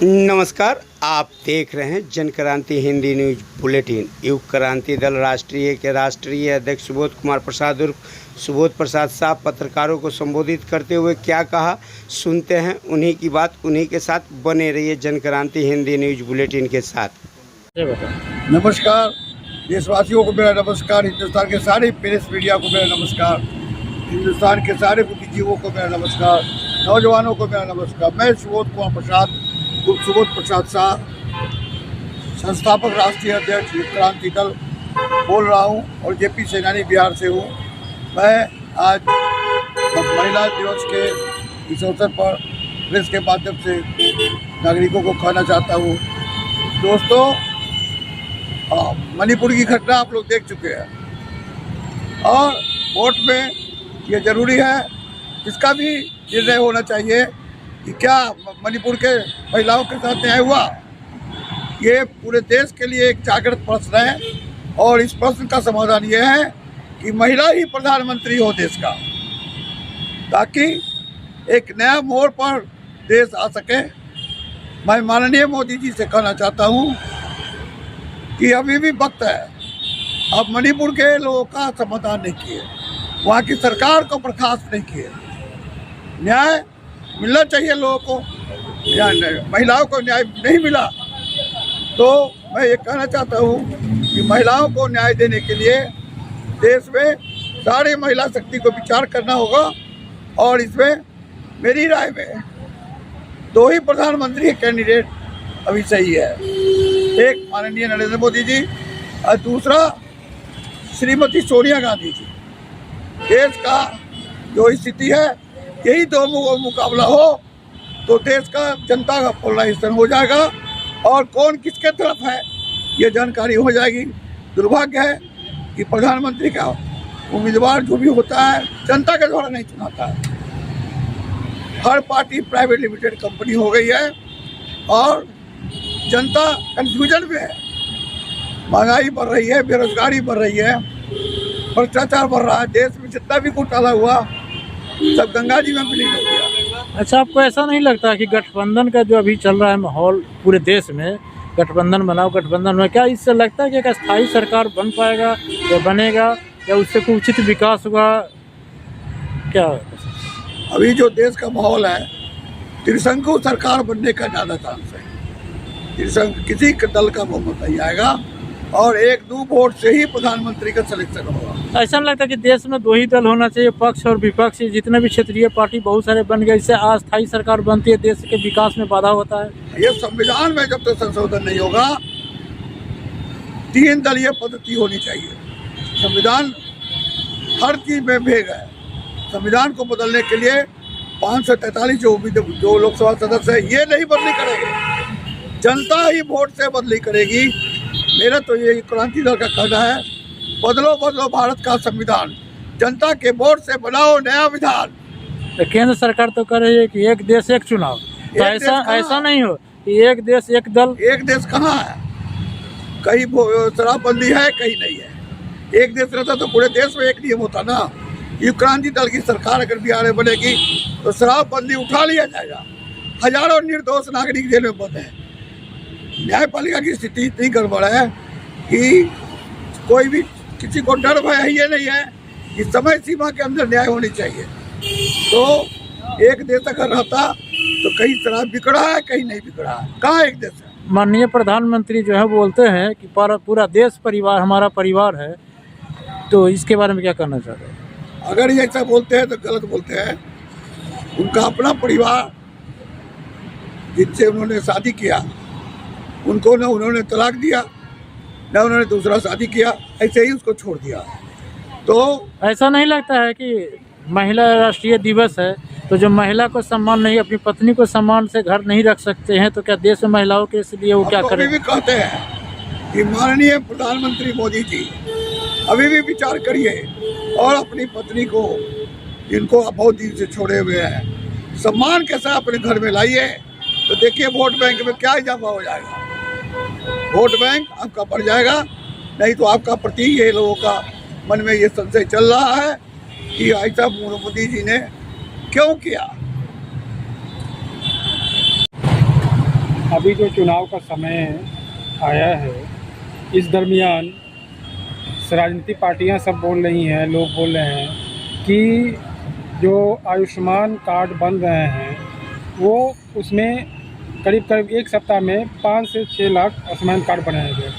नमस्कार, आप देख रहे हैं जन क्रांति हिंदी न्यूज बुलेटिन। युग क्रांति दल राष्ट्रीय के राष्ट्रीय अध्यक्ष सुबोध कुमार प्रसाद उर्फ सुबोध प्रसाद शाह पत्रकारों को संबोधित करते हुए क्या कहा, सुनते हैं उन्हीं की बात, उन्हीं के साथ बने रहिए जन क्रांति हिंदी न्यूज बुलेटिन के साथ। नमस्कार देशवासियों को मेरा नमस्कार, हिंदुस्तान के सारे प्रेस मीडिया को मेरा नमस्कार, हिंदुस्तान के सारे बुद्धिजीवों को मेरा नमस्कार, नौजवानों को मेरा नमस्कार। मैं सुबोध कुमार प्रसाद उर्फ सुबोध प्रसाद शाह, संस्थापक राष्ट्रीय अध्यक्ष युग क्रांति दल बोल रहा हूं और जेपी सेनानी बिहार से हूं। मैं आज महिला दिवस के इस अवसर पर प्रेस के माध्यम से नागरिकों को कहना चाहता हूं। दोस्तों, मणिपुर की घटना आप लोग देख चुके हैं और वोट में ये जरूरी है, इसका भी निर्णय होना चाहिए कि क्या मणिपुर के महिलाओं के साथ न्याय हुआ। ये पूरे देश के लिए एक जागृत प्रश्न है और इस प्रश्न का समाधान ये है कि महिला ही प्रधानमंत्री हो देश का, ताकि एक नया मोड़ पर देश आ सके। मैं माननीय मोदी जी से कहना चाहता हूँ कि अभी भी वक्त है, अब मणिपुर के लोगों का समाधान नहीं किए, वहाँ की सरकार को बर्खास्त नहीं किए। न्याय मिलना चाहिए लोगों को, महिलाओं को न्याय नहीं मिला तो मैं ये कहना चाहता हूँ कि महिलाओं को न्याय देने के लिए देश में सारी महिला शक्ति को विचार करना होगा और इसमें मेरी राय में दो ही प्रधानमंत्री कैंडिडेट अभी सही है, एक माननीय नरेंद्र मोदी जी और दूसरा श्रीमती सोनिया गांधी जी। देश का जो स्थिति है, यही दो मुकाबला हो तो देश का जनता का पोलराइजेशन हो जाएगा और कौन किसके तरफ है ये जानकारी हो जाएगी। दुर्भाग्य है कि प्रधानमंत्री का उम्मीदवार जो भी होता है जनता के द्वारा नहीं चुनाता है। हर पार्टी प्राइवेट लिमिटेड कंपनी हो गई है और जनता कंफ्यूजन में है। महंगाई बढ़ रही है, बेरोजगारी बढ़ रही है, भ्रष्टाचार बढ़ रहा है, देश में जितना भी घोटाला हुआ सब गंगा जी में विलीन हो गया। अच्छा, आपको ऐसा नहीं लगता कि गठबंधन का जो अभी चल रहा है माहौल पूरे देश में, गठबंधन बनाओ गठबंधन में, क्या इससे लगता है कि एक अस्थायी सरकार बन पाएगा या बनेगा या उससे कोई उचित विकास होगा क्या? अभी जो देश का माहौल है, त्रिशंकु सरकार बनने का ज़्यादा चांस है। त्रिशंकु किसी दल का बहुमत नहीं आएगा और 1-2 वोट से ही प्रधानमंत्री का सिलेक्शन होगा। ऐसा नहीं लगता कि देश में दो ही दल होना चाहिए, पक्ष और विपक्ष, जितने भी क्षेत्रीय पार्टी बहुत सारे बन गए, इससे अस्थायी सरकार बनती है, देश के विकास में बाधा होता है। ये संविधान में जब तक संशोधन नहीं होगा 3 दलीय पद्धति होनी चाहिए। संविधान हर चीज में भेग है। संविधान को बदलने के लिए 543 जो लोकसभा सदस्य है ये नहीं बदली करेंगे, जनता ही वोट से बदली करेगी। मेरा तो ये क्रांति दल का कहना है, बदलो बदलो भारत का संविधान, जनता के वोट से बनाओ नया विधान। तो केंद्र सरकार तो कर रही है कि एक देश एक चुनाव, तो ऐसा नहीं हो कि एक देश एक दल। एक देश कहाँ है? कहीं शराबबंदी है, कहीं नहीं है। एक देश रहता तो पूरे देश में एक नियम होता ना। युग क्रांति दल की सरकार अगर बिहार में बनेगी तो शराबबंदी उठा लिया जाएगा। हजारों निर्दोष नागरिक जेल में बंद है। न्यायपालिका की स्थिति इतनी गड़बड़ है कि कोई भी किसी को डर भय ये नहीं है कि समय सीमा के अंदर न्याय होनी चाहिए। तो एक देश अगर रहता तो कहीं शराब बिगड़ा है, कहीं नहीं बिगड़ा है। कहाँ एक देश है? माननीय प्रधानमंत्री जो है बोलते हैं कि पूरा देश परिवार हमारा परिवार है, तो इसके बारे में क्या कहना चाहते हैं? अगर ये ऐसा बोलते हैं तो गलत बोलते हैं। उनका अपना परिवार जिनसे उन्होंने शादी किया उनको न उन्होंने तलाक दिया न उन्होंने दूसरा शादी किया, ऐसे ही उसको छोड़ दिया। तो ऐसा नहीं लगता है कि महिला राष्ट्रीय दिवस है तो जो महिला को सम्मान नहीं, अपनी पत्नी को सम्मान से घर नहीं रख सकते हैं, तो क्या देश में महिलाओं के लिए वो क्या करें? अभी भी कहते हैं कि माननीय प्रधानमंत्री मोदी जी अभी भी विचार करिए और अपनी पत्नी को, जिनको आप बहुत दिन से छोड़े हुए हैं, सम्मान के साथ अपने घर में लाइए। तो देखिए वोट बैंक में क्या इजाफा हो जाएगा। वोट बैंक आपका बढ़ जाएगा, नहीं तो आपका प्रति ये लोगों का मन में ये संशय चल रहा है कि ऐसा मोदी जी ने क्यों किया। अभी जो चुनाव का समय आया है, इस दरमियान राजनीतिक पार्टियां सब बोल रही हैं, लोग बोल रहे हैं कि जो आयुष्मान कार्ड बन रहे हैं वो उसमें करीब करीब एक सप्ताह में 5 से 6 लाख आयुष्मान कार्ड बनाएंगे।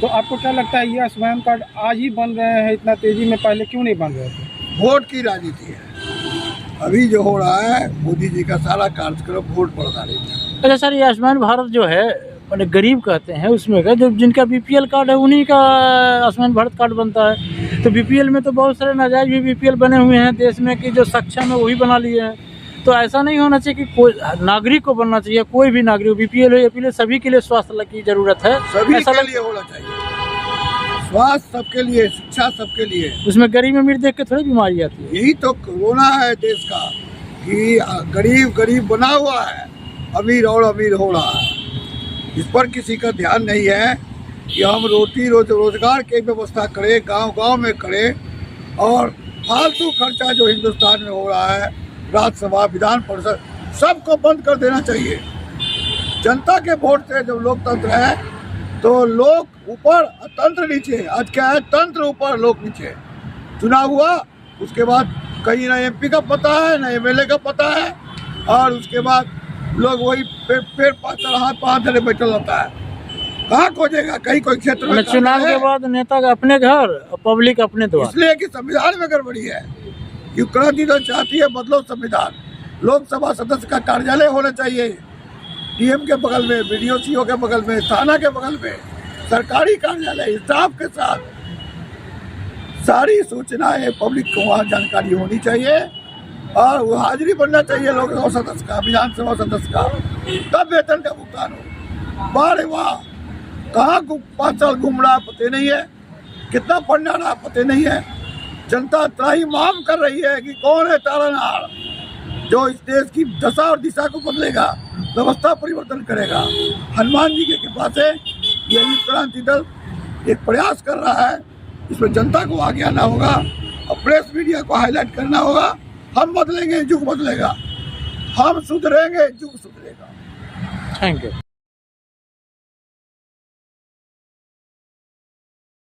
तो आपको क्या लगता है, ये आयुष्मान कार्ड आज ही बन रहे हैं इतना तेज़ी में, पहले क्यों नहीं बन रहे थे? वोट की राजनीति है। अभी जो हो रहा है, मोदी जी का सारा कार्यक्रम वोट पर आधारित है। अच्छा सर, ये आयुष्मान भारत जो है मैंने गरीब कहते हैं, उसमें का जो जिनका बीपीएल कार्ड है उन्हीं का आयुष्मान भारत कार्ड बनता है। तो बीपीएल में तो बहुत सारे नाजायज भी बीपीएल बने हुए हैं देश में, कि जो सक्षम है वही बना लिए हैं। तो ऐसा नहीं होना चाहिए कि कोई नागरिक को बनना चाहिए, कोई भी नागरिक, बीपीएल हो एपीएल, सभी के लिए स्वास्थ्य की जरूरत है, सभी ऐसा के लिए होना चाहिए। स्वास्थ्य सबके लिए, शिक्षा सबके लिए। उसमें गरीब अमीर देख के थोड़ी बीमारी आती है। यही तो कोरोना है देश का, कि गरीब गरीब बना हुआ है, अमीर और अमीर हो रहा है। इस पर किसी का ध्यान नहीं है कि हम रोजगार की व्यवस्था करें, गांव-गांव में करें। और फालतू खर्चा जो हिंदुस्तान में हो रहा है, राज्यसभा, विधान परिषद, सबको बंद कर देना चाहिए। जनता के वोट से जब लोकतंत्र है तो लोग ऊपर, तंत्र नीचे। आज क्या है, तंत्र ऊपर, लोग नीचे। चुनाव हुआ, उसके बाद कहीं ना एमपी का पता है, ना एमएलए का पता है, और उसके बाद लोग वही पेड़ पाचल हाथ पाँव धरे बैठल रहता है। कहाँ खोजेगा? कहीं कोई क्षेत्र में चुनाव के बाद नेता का अपने घर और पब्लिक अपने द्वार। इसलिए कि संविधान में गड़बड़ी है। क्रांति दल चाहती है बदलो संविधान। लोकसभा सदस्य का कार्यालय होना चाहिए डीएम के बगल में, बीडीओ सीओ के बगल में, थाना के बगल में, सरकारी कार्यालय स्टाफ के साथ। सारी सूचनाएं पब्लिक को वहाँ जानकारी होनी चाहिए, और वो हाजिरी बनना चाहिए लोकसभा सदस्य का, विधानसभा सदस्य का, तब वेतन का भुगतान हो। बारे वाह, कहाँ 5 साल घूम रहा पता नहीं है, कितना पढ़ना रहा पता नहीं है। जनता त्राहिमाम कर रही है कि कौन है तारनहार जो इस देश की दशा और दिशा को बदलेगा, व्यवस्था परिवर्तन करेगा। हनुमान जी की कृपा से ये क्रांति दल एक प्रयास कर रहा है। इसमें जनता को आगे आना होगा और प्रेस मीडिया को हाईलाइट करना होगा। हम बदलेंगे, युग बदलेगा। हम सुधरेंगे, युग सुधरेगा। Thank you.